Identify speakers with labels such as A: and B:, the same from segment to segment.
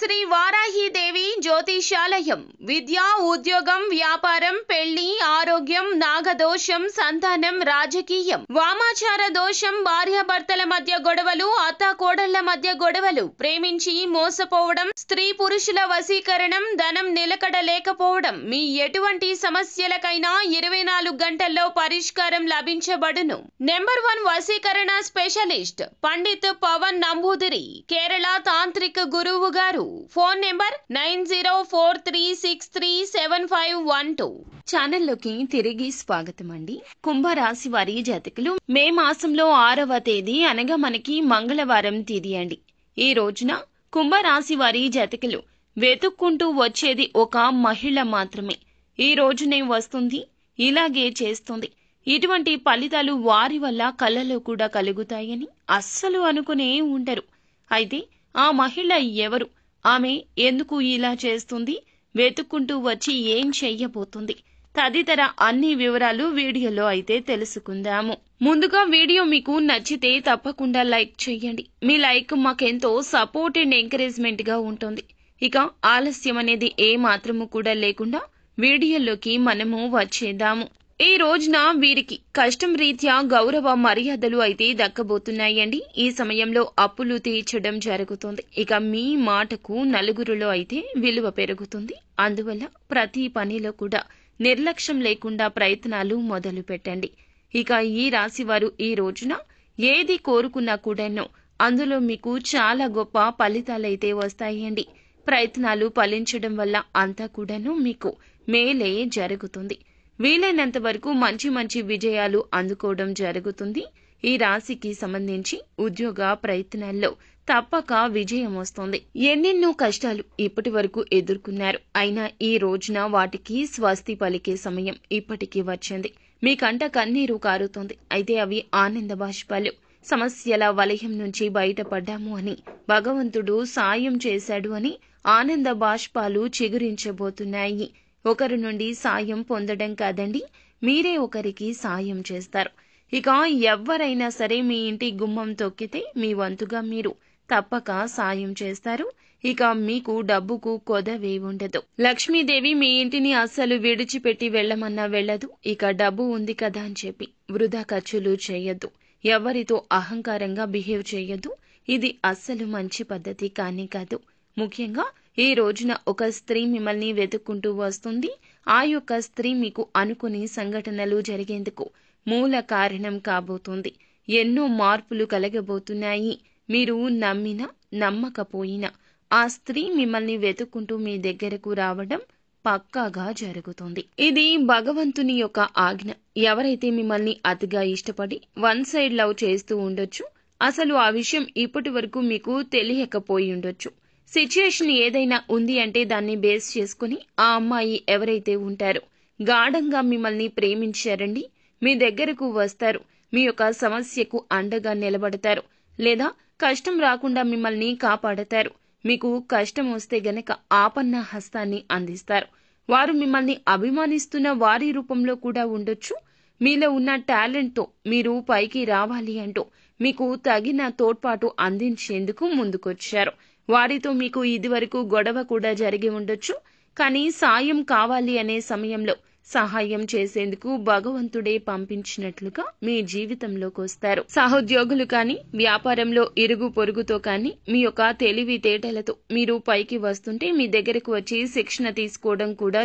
A: శ్రీ వారాహీదేవి జ్యోతిషాలయం విద్య, ఉద్యోగం, వ్యాపారం, పెళ్లి, ఆరోగ్యం, నాగదోషం, సంతానం, రాజకీయం, వామాచార దోషం, భార్యాభర్తల మధ్య గొడవలు, అత్తాకోడళ్ల మధ్య గొడవలు, ప్రేమించి మోసపోవడం, స్త్రీ పురుషుల వశీకరణం, ధనం నిలకడ లేకపోవడం, మీ ఎటువంటి సమస్యలకైనా 24 గంటల్లో పరిష్కారం లభించబడును. నెంబర్ 1 వశీకరణ స్పెషలిస్ట్ పండిత్ పవన్ నంబూదిరి, కేరళ తాంత్రిక గురువు గారు. Phone number 9043637512. ఛానల్లోకి తిరిగి స్వాగతం అండి. కుంభరాశి వారి జాతకులు మే మాసంలో 6వ తేదీ అనగా మనకి మంగళవారం తిథి అండి. ఈ రోజున కుంభరాశి వారి జాతకులు వెతుక్కుంటూ వచ్చేది ఒక మహిళ మాత్రమే. ఈ రోజునే వస్తుంది, ఇలాగే చేస్తుంది. ఇటువంటి ఫలితాలు వారి వల్ల కళ్ళలో కూడా కలుగుతాయని అస్సలు అనుకునే ఉండరు. అయితే ఆ మహిళ ఎవరు, ఆమె ఎందుకు ఇలా చేస్తుంది, వెతుక్కుంటూ వచ్చి ఏం చెయ్యబోతుంది తదితర అన్ని వివరాలు వీడియోలో అయితే తెలుసుకుందాము. ముందుగా వీడియో మీకు నచ్చితే తప్పకుండా లైక్ చేయండి. మీ లైక్ మాకెంతో సపోర్ట్ అండ్ ఎంకరేజ్మెంట్ గా ఉంటుంది. ఇక ఆలస్యం అనేది ఏ మాత్రము కూడా లేకుండా వీడియోలోకి మనము వచ్చేద్దాము. ఈ రోజున వీరికి కష్టం రీత్యా గౌరవ మర్యాదలు అయితే దక్కబోతున్నాయండి. ఈ సమయంలో అప్పులు తీర్చడం జరుగుతుంది. ఇక మీ మాటకు నలుగురిలో అయితే విలువ పెరుగుతుంది. అందువల్ల ప్రతి పనిలో కూడా నిర్లక్ష్యం లేకుండా ప్రయత్నాలు మొదలు పెట్టండి. ఇక ఈ రాశి వారు ఈ రోజున ఏది కోరుకున్నా కూడాను అందులో మీకు చాలా గొప్ప ఫలితాలైతే వస్తాయండి. ప్రయత్నాలు ఫలించడం వల్ల అంతా కూడాను మీకు మేలే జరుగుతుంది. వీలైనంత వరకు మంచి విజయాలు అందుకోవడం జరుగుతుంది. ఈ రాశికి సంబంధించి ఉద్యోగ ప్రయత్నాల్లో తప్పక విజయం వస్తుంది. ఎన్నెన్నో కష్టాలు ఇప్పటి వరకు ఎదుర్కొన్నారు. అయినా ఈ రోజున వాటికి స్వస్తి పలికే సమయం ఇప్పటికీ వచ్చింది. మీ కంట కన్నీరు కారుతోంది. అయితే అవి ఆనంద బాష్పాలు. సమస్యల వలయం నుంచి బయటపడ్డాము అని, భగవంతుడు సాయం చేశాడు అని ఆనంద బాష్పాలు చిగురించబోతున్నాయి. ఒకరి నుండి సాయం పొందడం కాదండి, మీరే ఒకరికి సాయం చేస్తారు. ఇక ఎవరైనా సరే మీ ఇంటి గుమ్మం తొక్కితే మీ వంతుగా మీరు తప్పక సాయం చేస్తారు. ఇక మీకు డబ్బుకు కొదవే ఉండదు. లక్ష్మీదేవి మీ ఇంటిని అస్సలు విడిచిపెట్టి వెళ్లమన్నా వెళ్లదు. ఇక డబ్బు ఉంది కదా అని చెప్పి వృధా ఖర్చులు చేయొద్దు. ఎవరితో అహంకారంగా బిహేవ్ చేయొద్దు. ఇది అస్సలు మంచి పద్ధతి కానీ కాదు. ముఖ్యంగా ఈ రోజున ఒక స్త్రీ మిమ్మల్ని వెతుక్కుంటూ వస్తుంది. ఆ యొక్క స్త్రీ మీకు అనుకుని సంఘటనలు జరిగేందుకు మూల కారణం కాబోతుంది. ఎన్నో మార్పులు కలగబోతున్నాయి. మీరు నమ్మినా నమ్మకపోయినా ఆ స్త్రీ మిమ్మల్ని వెతుక్కుంటూ మీ దగ్గరకు రావడం పక్కాగా జరుగుతుంది. ఇది భగవంతుని యొక్క ఆజ్ఞ. ఎవరైతే మిమ్మల్ని అతిగా ఇష్టపడి వన్ సైడ్ లవ్ చేస్తూ ఉండొచ్చు, అసలు ఆ విషయం ఇప్పటి వరకు మీకు తెలియకపోయి ఉండొచ్చు. సిచ్యుయేషన్ ఏదైనా ఉంది అంటే దాన్ని బేస్ చేసుకుని ఆ అమ్మాయి ఎవరైతే ఉంటారో గాఢంగా మిమ్మల్ని ప్రేమించారండి, మీ దగ్గరకు వస్తారు, మీ యొక్క సమస్యకు అండగా నిలబడతారు, లేదా కష్టం రాకుండా మిమ్మల్ని కాపాడతారు. మీకు కష్టం వస్తే గనక ఆపన్న హస్తాన్ని అందిస్తారు. వారు మిమ్మల్ని అభిమానిస్తున్న వారి రూపంలో కూడా ఉండొచ్చు. మీలో ఉన్న టాలెంట్తో మీరు పైకి రావాలి అంటూ మీకు తగిన తోడ్పాటు అందించేందుకు ముందుకొచ్చారు. వారితో మీకు ఇదివరకు గొడవ కూడా జరిగి ఉండొచ్చు. కానీ సాయం కావాలి అనే సమయంలో సహాయం చేసేందుకు భగవంతుడే పంపించినట్లుగా మీ జీవితంలోకి వస్తారు. సహోద్యోగులు కానీ, వ్యాపారంలో ఇరుగు పొరుగుతో కానీ మీ యొక్క తెలివితేటలతో మీరు పైకి వస్తుంటే మీ దగ్గరకు వచ్చి శిక్షణ తీసుకోవడం కూడా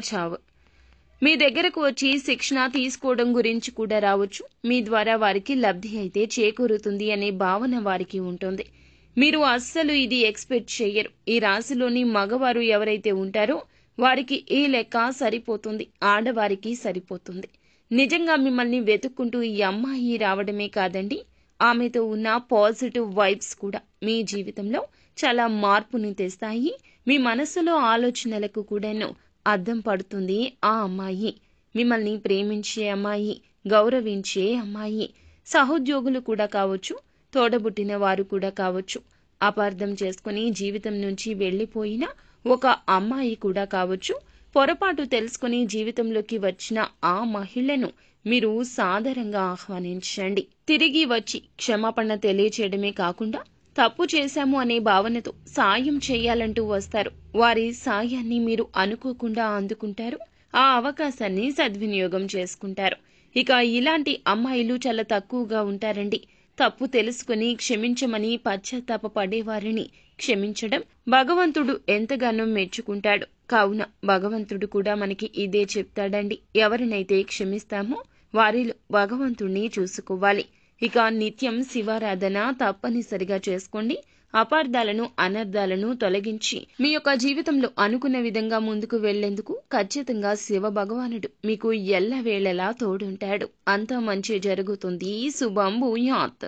A: మీ దగ్గరకు వచ్చి శిక్షణ తీసుకోవడం గురించి కూడా రావచ్చు. మీ ద్వారా వారికి లబ్ధి అయితే చేకూరుతుంది అనే భావన వారికి ఉంటుంది. మీరు అస్సలు ఇది ఎక్స్పెక్ట్ చేయరు. ఈ రాశిలోని మగవారు ఎవరైతే ఉంటారో వారికి ఈ లెక్క సరిపోతుంది, ఆడవారికి సరిపోతుంది. నిజంగా మిమ్మల్ని వెతుక్కుంటూ ఈ అమ్మాయి రావడమే కాదండి, ఆమెతో ఉన్న పాజిటివ్ వైబ్స్ కూడా మీ జీవితంలో చాలా మార్పుని తెస్తాయి. మీ మనసులో ఆలోచనలకు కూడాను అద్దం పడుతుంది. ఆ అమ్మాయి మిమ్మల్ని ప్రేమించే అమ్మాయి, గౌరవించే అమ్మాయి. సహోద్యోగులు కూడా కావచ్చు, తోడబుట్టిన వారు కూడా కావచ్చు, అపార్థం చేసుకుని జీవితం నుంచి వెళ్లిపోయిన ఒక అమ్మాయి కూడా కావచ్చు. పొరపాటు తెలుసుకుని జీవితంలోకి వచ్చిన ఆ మహిళను మీరు సాదరంగా ఆహ్వానించండి. తిరిగి వచ్చి క్షమాపణ తెలియచేయడమే కాకుండా తప్పు చేశాము అనే భావనతో సాయం చేయాలంటూ వస్తారు. వారి సాయాన్ని మీరు అనుకోకుండా అందుకుంటారు. ఆ అవకాశాన్ని సద్వినియోగం చేసుకుంటారు. ఇక ఇలాంటి అమ్మాయిలు చాలా తక్కువగా ఉంటారండి. తప్పు తెలుసుకుని క్షమించమని పశ్చాత్తాప పడేవారిని క్షమించడం భగవంతుడు ఎంతగానో మెచ్చుకుంటాడు. కావున భగవంతుడు కూడా మనకి ఇదే చెప్తాడండి. ఎవరినైతే క్షమిస్తామో వారిలో భగవంతుణ్ణి చూసుకోవాలి. ఇక నిత్యం శివారాధన తప్పనిసరిగా చేసుకోండి. అపార్థాలను అనర్థాలను తొలగించి మీ యొక్క జీవితంలో అనుకున్న విధంగా ముందుకు వెళ్లేందుకు ఖచ్చితంగా శివ భగవానుడు మీకు ఎల్లవేళలా తోడుంటాడు. అంతా మంచి జరుగుతుంది. శుభం భూయాత్.